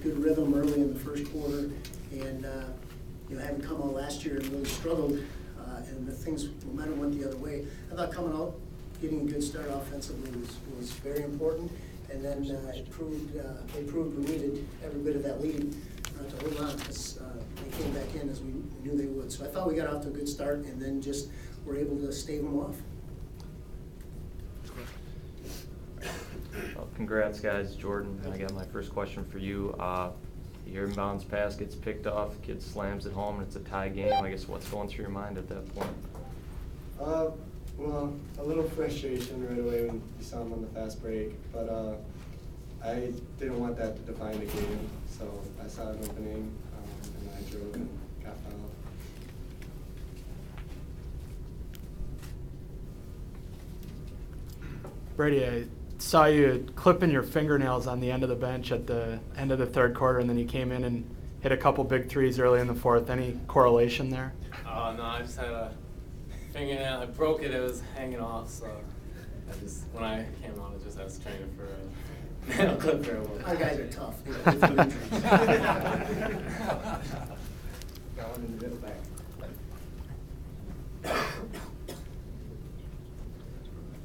good rhythm early in the first quarter, and having come out last year and really struggled, and the things momentum went the other way. I thought coming out, getting a good start offensively was very important, and then they proved we needed every bit of that lead to hold on, because they came back in as we knew they would. So I thought we got off to a good start, and then just were able to stave them off. Well, congrats, guys. Jordan, I got my first question for you. Your inbounds pass gets picked off, kid slams it home, and it's a tie game. I guess what's going through your mind at that point? Well, a little frustration right away when you saw him on the fast break, but I didn't want that to define the game, so I saw an opening, and I drove and got fouled. Brady, I saw you clipping your fingernails on the end of the bench at the end of the third quarter, and then you came in and hit a couple big threes early in the fourth. Any correlation there? Oh, no, I just had a fingernail. I broke it. It was hanging off, so when I came on, I was training for a nail clipper. Our guys are tough. Got one in the middle back.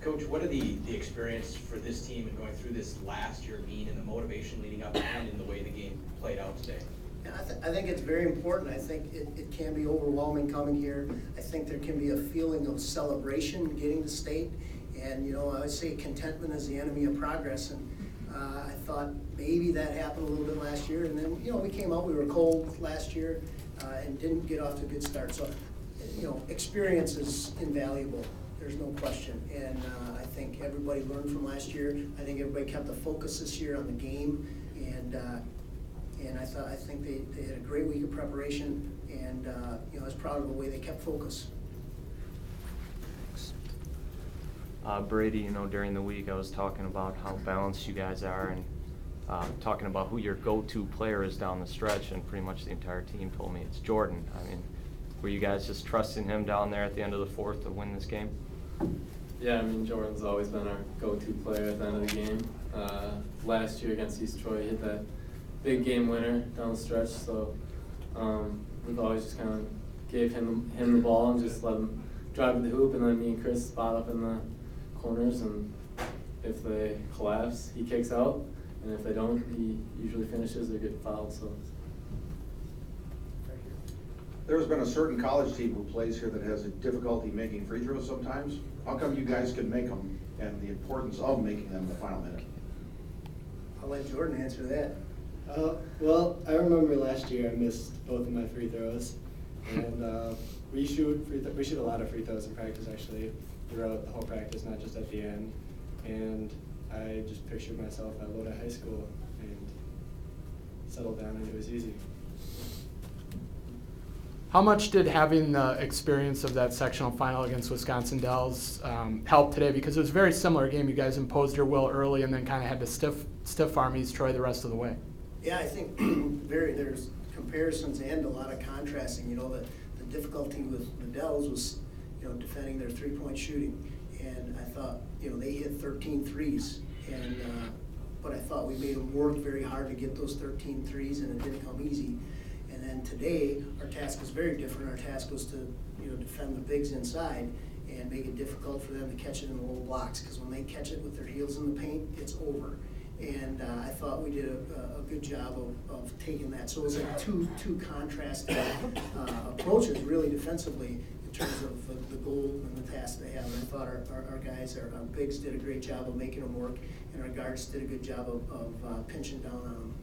Coach, what are the experience for this team in going through this last year mean, and the motivation leading up and in the way the game played out today? Yeah, I think it's very important. I think it can be overwhelming coming here. I think there can be a feeling of celebration getting to state. And, I would say contentment is the enemy of progress. And I thought maybe that happened a little bit last year. And then, we came out, we were cold last year and didn't get off to a good start. So, experience is invaluable. There's no question. And I think everybody learned from last year. I think everybody kept the focus this year on the game. And I think they had a great week of preparation, and I was proud of the way they kept focus. Brady, during the week I was talking about how balanced you guys are, and talking about who your go-to player is down the stretch, and pretty much the entire team told me it's Jordan. I mean, were you guys just trusting him down there at the end of the fourth to win this game? Yeah, Jordan's always been our go-to player at the end of the game. Last year against East Troy, he hit that big game winner down the stretch, so we've always just kind of gave him the ball and just let him drive to the hoop, and then me and Chris spot up in the corners, and if they collapse, he kicks out, and if they don't, he usually finishes or get fouled. So There's been a certain college team who plays here that has a difficulty making free throws sometimes. How come you guys can make them, and the importance of making them in the final minute? I'll let Jordan answer that. Well, I remember last year I missed both of my free throws, and we shoot a lot of free throws in practice, actually, throughout the whole practice, not just at the end. And I just pictured myself at Lodi High School and settled down, and it was easy. How much did having the experience of that sectional final against Wisconsin Dells help today? Because it was a very similar game. You guys imposed your will early and then kind of had to stiff arm East Troy the rest of the way. Yeah, I think there's comparisons and a lot of contrasting. The difficulty with the Dells was, defending their three-point shooting. And I thought, they hit 13 threes. And but I thought we made them work very hard to get those 13 threes, and it didn't come easy. And then today, our task was very different. Our task was to, defend the bigs inside and make it difficult for them to catch it in the low blocks, because when they catch it with their heels in the paint, it's over. And I thought we did a good job of taking that. So it was like two contrasting approaches, really, defensively, in terms of the goal and the task they have. And I thought our guys, our bigs, did a great job of making them work, and our guards did a good job of pinching down on them.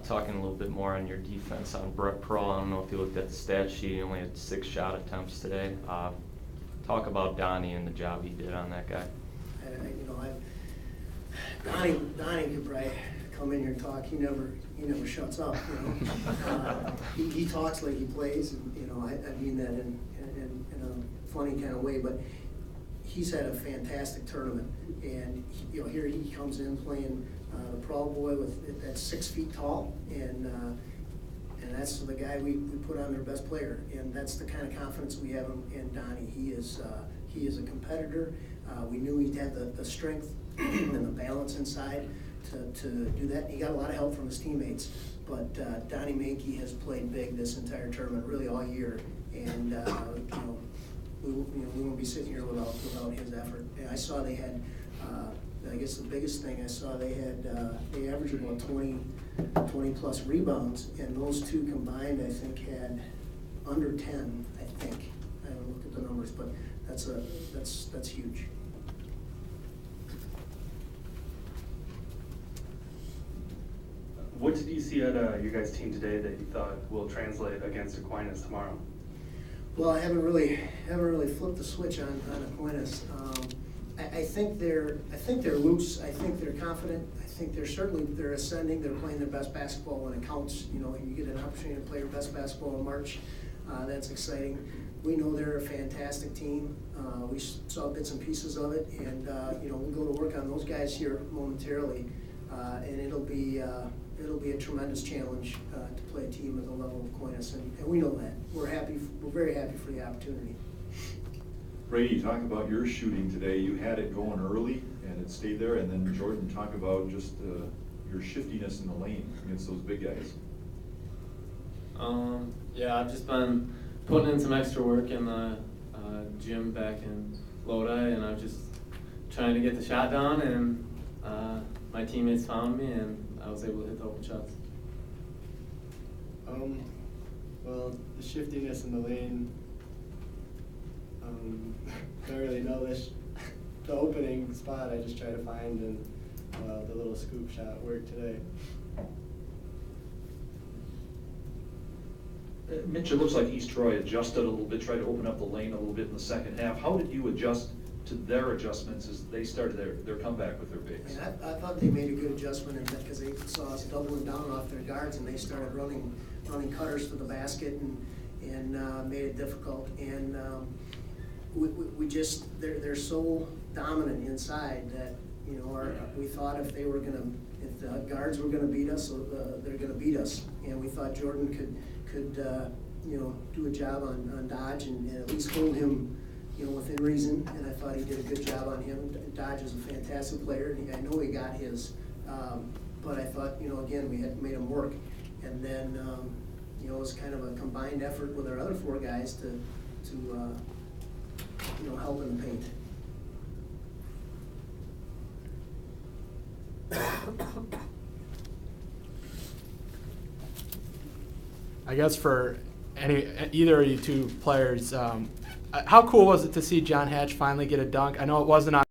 Talking a little bit more on your defense on Brett Pearl, I don't know if you looked at the stat sheet, he only had 6 shot attempts today. Talk about Donnie and the job he did on that guy. Donnie could probably come in here and talk. He never shuts up. He talks like he plays, and I mean that in a funny kind of way. But he's had a fantastic tournament, and here he comes in playing the Pro Boy that's 6 feet tall, and that's the guy we put on their best player, and that's the kind of confidence we have in Donnie. He is a competitor. We knew he'd have the strength and the balance inside to do that. He got a lot of help from his teammates, but Donnie Mankey has played big this entire tournament, really all year, and we won't be sitting here without his effort. And I saw they had, I guess the biggest thing I saw, they averaged about 20 plus rebounds, and those two combined, I think, had under 10, I think. I haven't looked at the numbers, but that's huge. What did you see at your guys' team today that you thought will translate against Aquinas tomorrow? Well, I haven't really flipped the switch on Aquinas. I think they're loose. I think they're confident. I think they're ascending. They're playing their best basketball when it counts. You know, you get an opportunity to play your best basketball in March. That's exciting. We know they're a fantastic team. We saw bits and pieces of it, and we'll go to work on those guys here momentarily, and it'll be a tremendous challenge to play a team at the level of Aquinas, and we know that. We're very happy for the opportunity. Brady, talk about your shooting today. You had it going early and it stayed there, and then Jordan, talk about just your shiftiness in the lane against those big guys. Yeah, I've just been putting in some extra work in the gym back in Lodi, and I'm just trying to get the shot down, and my teammates found me, and I was able to hit the open shots. Well, the shiftiness in the lane, don't really know the opening spot I just try to find, and the little scoop shot worked today. Mitch, it looks like East Troy adjusted a little bit, tried to open up the lane a little bit in the second half. How did you adjust to their adjustments as they started their comeback with their bigs? And I thought they made a good adjustment in that, because they saw us doubling down off their guards, and they started running cutters to the basket and made it difficult. And we just they're so dominant inside that we thought if the guards were gonna beat us, they're gonna beat us. And we thought Jordan could do a job on Dodge and at least hold him within reason, and I thought he did a good job on him. Dodge is a fantastic player, and I know he got his, but I thought, again, we had made him work. And then, it was kind of a combined effort with our other four guys to help in the paint. I guess for either of you two players, how cool was it to see John Hatch finally get a dunk? I know it wasn't on